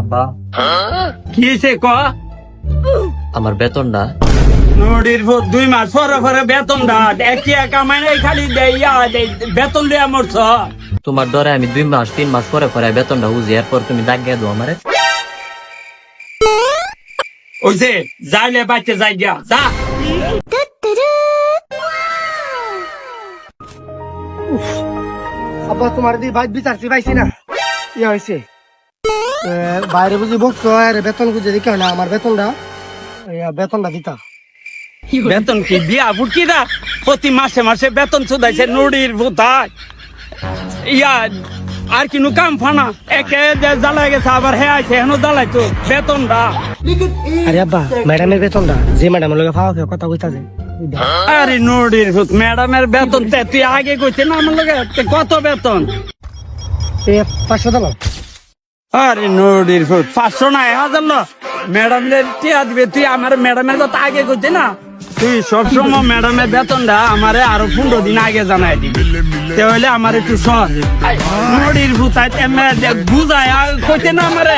আব্বা কি হয়েছে ক? আমার বেতনটা নদীর 2 মাস পরে পরে বেতন দা একিয়া কামাই নাই খালি দেয়া বেতন দেয়া মরছ। তোমার ডরে আমি 2 মাস 3 মাস পরে পরে বেতনটা বুঝি, এরপর তুমি দাগিয়ে দাও আমারে। ওই যে যাইলে বাইতে যাই গিয়া যা। আব্বা তোমার দি বাইক বিচারছি পাইছি না ইয়া হয়েছে বাইরে বুঝি বকছো আর বেতন খুঁজে দিকে না আমার বেতনটা দিতা বেতন কি বিয়া বুটকি দা প্রতি মাসে মাসে বেতন চুদাইছে নদীর ভূতায় ইয়া আর কিনু কাম ফানা একে জ্বালাই গেছে আবার হে আইছে হেন জ্বালাইতো বেতন দা। আরে আব্বা ম্যাডামের বেতনটা যে ম্যাডামের লগে খাওয়া খেয়ে কথা কইতা যে আরে নদীর ভূত ম্যাডামের বেতন তে তুই আগে কইছে না আমার লগে কত বেতন? 500 টাকা। আরে নদীর ভূত 500 না 1000 না ম্যাডামের টিয়া দিবে তুই আমার ম্যাডামের কথা আগে কইছে না। তুই সবসময় ম্যাডামের বেতনটা আমারে আরো 15 দিন আগে জানাই দিবি তাহলে আমার একটু সহজ নদীর ভূত বুঝায় কইছে না আমারে।